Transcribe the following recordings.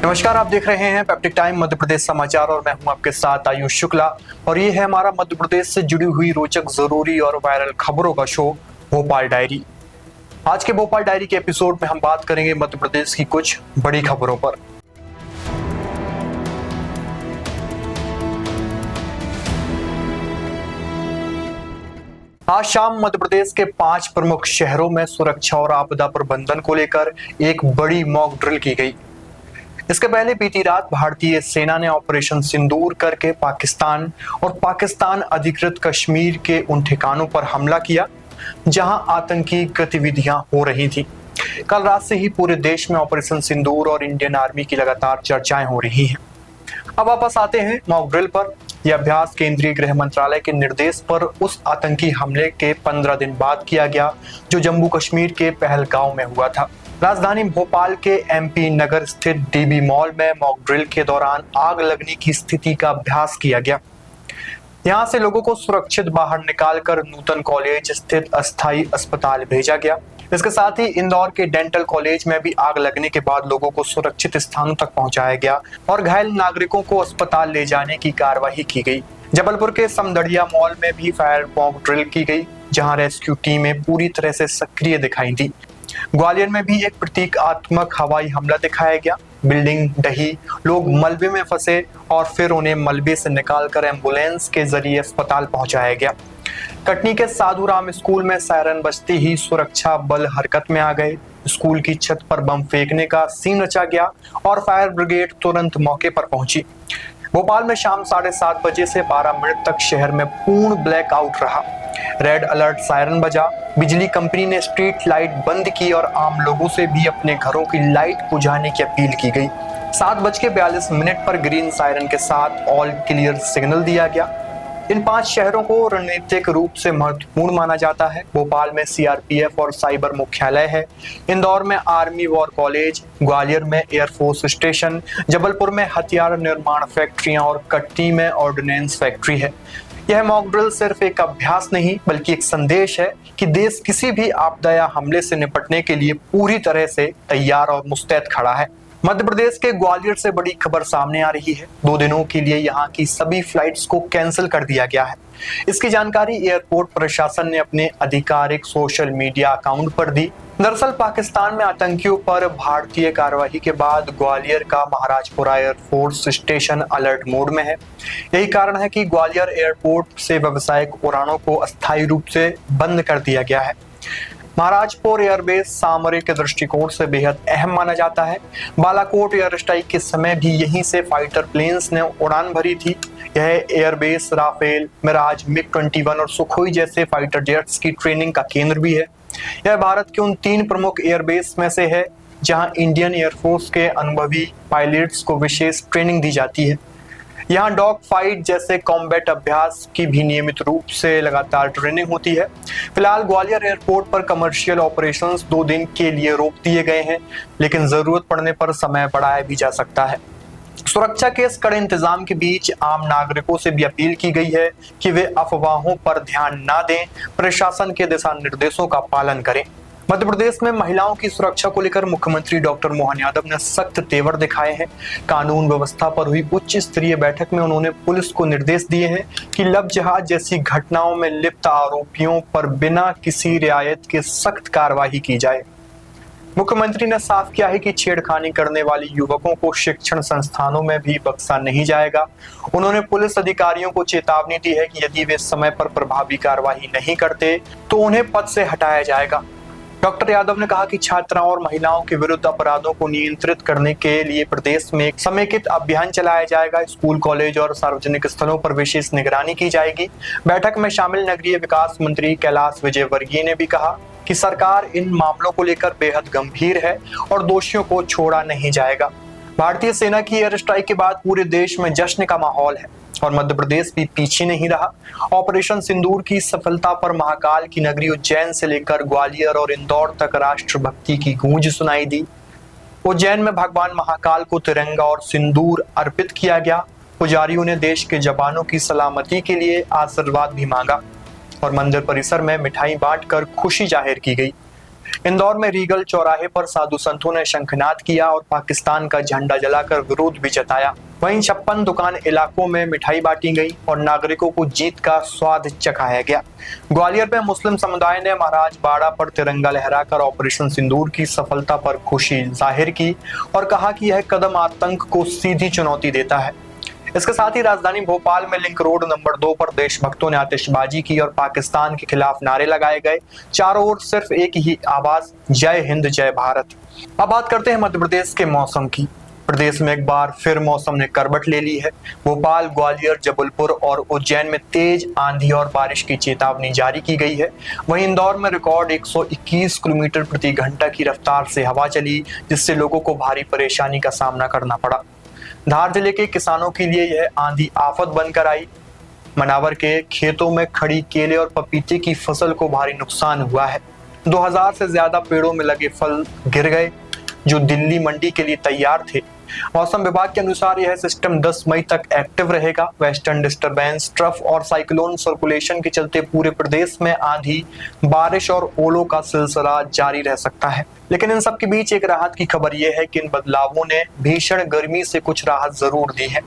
नमस्कार, आप देख रहे हैं पैप्टिक टाइम मध्य प्रदेश समाचार और मैं हूं आपके साथ आयुष शुक्ला। और ये है हमारा मध्य प्रदेश से जुड़ी हुई रोचक, जरूरी और वायरल खबरों का शो भोपाल डायरी। आज के भोपाल डायरी के एपिसोड में हम बात करेंगे मध्य प्रदेश की कुछ बड़ी खबरों पर। आज शाम मध्य प्रदेश के 5 प्रमुख शहरों में सुरक्षा और आपदा प्रबंधन को लेकर एक बड़ी मॉक ड्रिल की गई। इसके पहले बीती रात भारतीय सेना ने ऑपरेशन सिंदूर करके पाकिस्तान और पाकिस्तान अधिकृत कश्मीर के उन ठिकानों पर हमला किया जहां आतंकी गतिविधियां हो रही थी। कल रात से ही पूरे देश में ऑपरेशन सिंदूर और इंडियन आर्मी की लगातार चर्चाएं हो रही हैं। अब वापस आते हैं मॉक ड्रिल पर। यह अभ्यास केंद्रीय गृह मंत्रालय के निर्देश पर उस आतंकी हमले के 15 दिन बाद किया गया जो जम्मू कश्मीर के पहलगांव में हुआ था। राजधानी भोपाल के एमपी नगर स्थित डीबी मॉल में मॉक ड्रिल के दौरान आग लगने की स्थिति का अभ्यास किया गया। यहां से लोगों को सुरक्षित बाहर निकालकर नूतन कॉलेज स्थित अस्थायी अस्पताल भेजा गया। इसके साथ ही इंदौर के डेंटल कॉलेज में भी आग लगने के बाद लोगों को सुरक्षित स्थानों तक पहुंचाया गया और घायल नागरिकों को अस्पताल ले जाने की कार्रवाई की गई। जबलपुर के समदड़िया मॉल में भी फायर मॉक ड्रिल की गई जहां रेस्क्यू टीमें पूरी तरह से सक्रिय दिखाई दी। ग्वालियर में भी एक प्रतीकात्मक हवाई हमला दिखाया गया। बिल्डिंग ढही, लोग मलबे में फंसे और फिर उन्हें मलबे से निकालकर एम्बुलेंस के जरिए अस्पताल पहुंचाया गया। कटनी के साधुराम स्कूल में सायरन बजते ही सुरक्षा बल हरकत में आ गए। स्कूल की छत पर बम फेंकने का सीन रचा गया और फायर ब्रिगेड तुरंत मौके पर पहुंची। भोपाल में शाम 7:30 बजे से 12 मिनट तक शहर में पूर्ण ब्लैकआउट रहा। रेड अलर्ट सायरन बजा, बिजली कंपनी ने स्ट्रीट लाइट बंद की और आम लोगों से भी अपने घरों की लाइट बुझाने की अपील की गई। 7:42 पर ग्रीन सायरन के साथ ऑल क्लियर सिग्नल दिया गया। इन 5 शहरों को रणनीतिक रूप से महत्वपूर्ण माना जाता है। भोपाल में सीआरपीएफ और साइबर मुख्यालय है। इंदौर में आर्मी वॉर कॉलेज, ग्वालियर में एयरफोर्स स्टेशन, जबलपुर में हथियार निर्माण फैक्ट्रियां और कटनी में ऑर्डिनेंस फैक्ट्री है। यह मॉक ड्रिल सिर्फ एक अभ्यास नहीं बल्कि एक संदेश है कि देश किसी भी आपदा या हमले से निपटने के लिए पूरी तरह से तैयार और मुस्तैद खड़ा है। मध्य प्रदेश के ग्वालियर से बड़ी खबर सामने आ रही है। 2 दिनों के लिए यहां की सभी फ्लाइट्स को कैंसिल कर दिया गया है। इसकी जानकारी एयरपोर्ट प्रशासन ने अपने आधिकारिक सोशल मीडिया अकाउंट पर दी। दरअसल पाकिस्तान में आतंकियों पर भारतीय कार्रवाई के बाद ग्वालियर का Maharajpura air force station alert mode में है। यही कारण है कि ग्वालियर एयरपोर्ट से व्यावसायिक उड़ानों को अस्थायी रूप से बंद कर दिया गया है। महाराजपुर एयरबेस सामरिक दृष्टिकोण से बेहद अहम माना जाता है। बालाकोट एयर स्ट्राइक के समय भी यहीं से फाइटर प्लेन्स ने उड़ान भरी थी। यह एयरबेस राफेल, मिराज, मिग-21 और सुखोई जैसे फाइटर जेट्स की ट्रेनिंग का केंद्र भी है। यह भारत के उन 3 प्रमुख एयरबेस में से है जहां इंडियन एयरफोर्स के अनुभवी पायलट्स को विशेष ट्रेनिंग दी जाती है। यहाँ डॉग फाइट जैसे कॉम्बैट अभ्यास की भी नियमित रूप से लगातार ट्रेनिंग होती है। फिलहाल ग्वालियर एयरपोर्ट पर कमर्शियल ऑपरेशंस 2 दिन के लिए रोक दिए गए हैं, लेकिन जरूरत पड़ने पर समय बढ़ाया भी जा सकता है। सुरक्षा के इस कड़े इंतजाम के बीच आम नागरिकों से भी अपील की गई है कि वे अफवाहों पर ध्यान न दें, प्रशासन के दिशा निर्देशों का पालन करें। मध्य प्रदेश में महिलाओं की सुरक्षा को लेकर मुख्यमंत्री डॉक्टर मोहन यादव ने सख्त तेवर दिखाए हैं। कानून व्यवस्था पर हुई उच्च स्तरीय बैठक में उन्होंने पुलिस को निर्देश दिए हैं कि लब जहाज जैसी घटनाओं में लिप्त आरोपियों पर बिना किसी रियायत के सख्त कार्रवाई की जाए। मुख्यमंत्री ने साफ किया है कि छेड़खानी करने वाले युवकों को शिक्षण संस्थानों में भी बख्शा नहीं जाएगा। उन्होंने पुलिस अधिकारियों को चेतावनी दी है कि यदि वे समय पर प्रभावी कार्रवाई नहीं करते तो उन्हें पद से हटाया जाएगा। डॉक्टर यादव ने कहा कि छात्राओं और महिलाओं के विरुद्ध अपराधों को नियंत्रित करने के लिए प्रदेश में एक समेकित अभियान चलाया जाएगा। स्कूल, कॉलेज और सार्वजनिक स्थलों पर विशेष निगरानी की जाएगी। बैठक में शामिल नगरीय विकास मंत्री कैलाश विजयवर्गीय ने भी कहा कि सरकार इन मामलों को लेकर बेहद गंभीर है और दोषियों को छोड़ा नहीं जाएगा। भारतीय सेना की एयर स्ट्राइक के बाद पूरे देश में जश्न का माहौल है और मध्य प्रदेश भी पीछे नहीं रहा। ऑपरेशन सिंदूर की सफलता पर महाकाल की नगरी उज्जैन से लेकर ग्वालियर और इंदौर तक राष्ट्रभक्ति की गूंज सुनाई दी। उज्जैन में भगवान महाकाल को तिरंगा और सिंदूर अर्पित किया गया। पुजारियों ने देश के जवानों की सलामती के लिए आशीर्वाद भी मांगा और मंदिर परिसर में मिठाई बांटकर खुशी जाहिर की गई। इंदौर में रीगल चौराहे पर साधु संतों ने शंखनाद किया और पाकिस्तान का झंडा जलाकर विरोध भी जताया। वहीं 56 दुकान इलाकों में मिठाई बांटी गई और नागरिकों को जीत का स्वाद चखाया गया। ग्वालियर में मुस्लिम समुदाय ने महाराज बाड़ा पर तिरंगा लहराकर ऑपरेशन सिंदूर की सफलता पर खुशी जाहिर की और कहा कि यह कदम आतंक को सीधी चुनौती देता है। इसके साथ ही राजधानी भोपाल में लिंक रोड नंबर 2 पर देशभक्तों ने आतिशबाजी की और पाकिस्तान के खिलाफ नारे लगाए गए। चारों ओर सिर्फ एक ही आवाज, जय हिंद जय भारत। अब बात करते हैं मध्य प्रदेश के मौसम की। प्रदेश में एक बार फिर मौसम ने करवट ले ली है। भोपाल, ग्वालियर, जबलपुर और उज्जैन में तेज आंधी और बारिश की चेतावनी जारी की गई है। वहीं इंदौर में रिकॉर्ड 121 किलोमीटर प्रति घंटा की रफ्तार से हवा चली, जिससे लोगों को भारी परेशानी का सामना करना पड़ा। धार जिले के किसानों के लिए यह आंधी आफत बनकर आई। मनावर के खेतों में खड़ी केले और पपीते की फसल को भारी नुकसान हुआ है। 2000 से ज्यादा पेड़ों में लगे फल गिर गए, जो दिल्ली मंडी के लिए तैयार थे। मौसम विभाग के अनुसार यह सिस्टम 10 मई तक एक्टिव रहेगा। वेस्टर्न डिस्टरबेंस, ट्रफ और साइक्लोन सर्कुलेशन के चलते पूरे प्रदेश में आंधी, बारिश और ओलों का सिलसिला जारी रह सकता है। लेकिन इन सब के बीच एक राहत की खबर यह है कि इन बदलावों ने भीषण गर्मी से कुछ राहत जरूर दी है।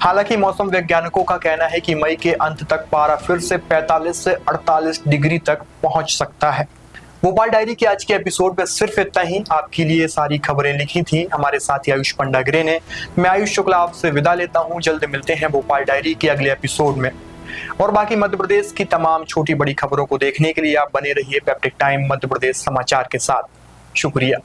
हालांकि मौसम वैज्ञानिकों का कहना है कि मई के अंत तक पारा फिर से 45 से 48 डिग्री तक पहुंच सकता है। भोपाल डायरी के आज के एपिसोड में सिर्फ इतना ही। आपके लिए सारी खबरें लिखी थी हमारे साथी आयुष पंडाग्रे ने। मैं आयुष शुक्ला आपसे विदा लेता हूं। जल्द मिलते हैं भोपाल डायरी के अगले एपिसोड में। और बाकी मध्य प्रदेश की तमाम छोटी बड़ी खबरों को देखने के लिए आप बने रहिए पेप्टिक टाइम मध्य प्रदेश समाचार के साथ। शुक्रिया।